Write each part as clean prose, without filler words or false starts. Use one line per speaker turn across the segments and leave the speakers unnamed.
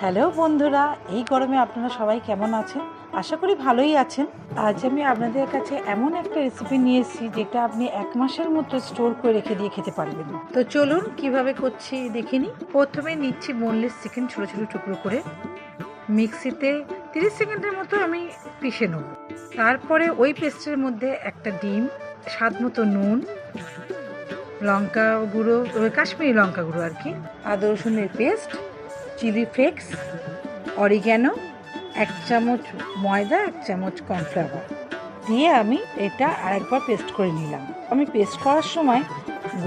Hello বন্ধুরা, এই গরমে আপনারা সবাই কেমন আছেন? আশা করি ভালোই আছেন। আজ আমি আপনাদের কাছে এমন একটা রেসিপি নিয়ে এসেছি যেটা আপনি 1 মাসের মতো স্টোর করে রেখে দিয়ে খেতে পারবেন। তো চলুন কিভাবে করছি দেখে নিই। প্রথমে নিচ্ছি বোনলেস চিকেন ছোটো ছোটো টুকরো করে মিক্সিতে 30 সেকেন্ডের মতো আমি পিষে নেব। তারপরে ওই পেস্টের মধ্যে একটা ডিম, স্বাদ মতো নুন, লঙ্কা গুঁড়ো, কাশ্মীরি লঙ্কা গুঁড়ো আর কি, আদা রসুনের পেস্ট, চিলি ফ্লেক্স, অরিগ্যানো, 1 চামচ ময়দা, 1 চামচ কর্নফ্লাওয়ার দিয়ে আমি এটা আরেকবার পেস্ট করে নিলাম। আমি পেস্ট করার সময়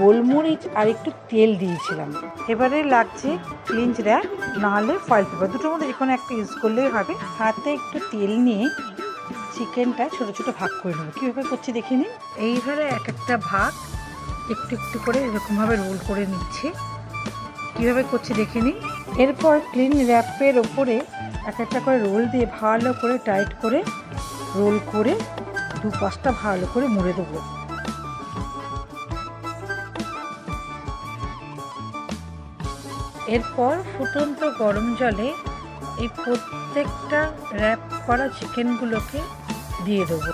গোলমরিচ আর একটু তেল দিয়েছিলাম। এবারে লাগছে ক্লিঞ্চ র্যাপ, নাহলে ফয়েল পেপার, দুটোর মধ্যে যে কোনো একটা ইউজ করলেই হবে। হাতে একটু তেল নিয়ে চিকেনটা ছোটো ছোটো ভাগ করে নেবো। কীভাবে করছি দেখে নিন। এইভাবে এক একটা ভাগ একটু একটু করে এরকমভাবে রোল করে নিচ্ছি। কীভাবে করছি দেখে নিন। এরপর ক্লিন র্যাপের ওপরে এক একটা করে রোল দিয়ে ভালো করে টাইট করে রোল করে দুপাশটা ভালো করে মুড়ে দেবো। এরপর ফুটন্ত গরম জলে এই প্রত্যেকটা র্যাপ করা চিকেনগুলোকে দিয়ে দেবো।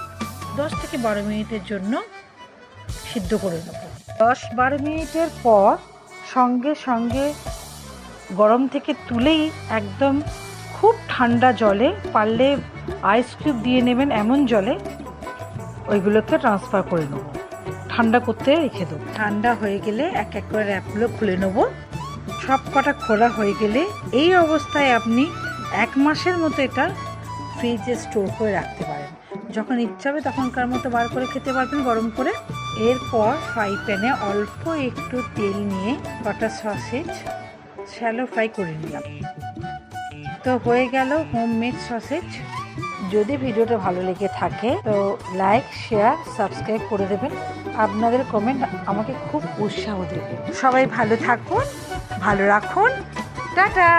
10 থেকে 12 মিনিটের জন্য সিদ্ধ করে নেব। 10-12 মিনিটের পর সঙ্গে সঙ্গে গরম থেকে তুলেই একদম খুব ঠান্ডা জলে, পারলে আইস কিউব দিয়ে নেবেন এমন জলে, ওইগুলোকে ট্রান্সফার করে নেব। ঠান্ডা করতে রেখে দেবো। ঠান্ডা হয়ে গেলে এক এক করে র্যাপগুলো খুলে নেব। সব কটা খোলা হয়ে গেলে এই অবস্থায় আপনি 1 মাসের মতো এটা ফ্রিজে স্টোর করে রাখতে পারেন। যখন ইচ্ছা হবে তখনকার মতো বার করে খেতে পারবেন গরম করে। এরপর ফ্রাই প্যানে অল্প একটু তেল নিয়ে কটা সসেজ শ্যালো ফ্রাই করে নিলাম। তো হয়ে গেল হোমমেড সসেজ। যদি ভিডিওটা ভালো লেগে থাকে তো লাইক, শেয়ার, সাবস্ক্রাইব করে দেবেন। আপনাদের কমেন্ট আমাকে খুব উৎসাহ দেবে। সবাই ভালো থাকুন, ভালো রাখুন। টাটা।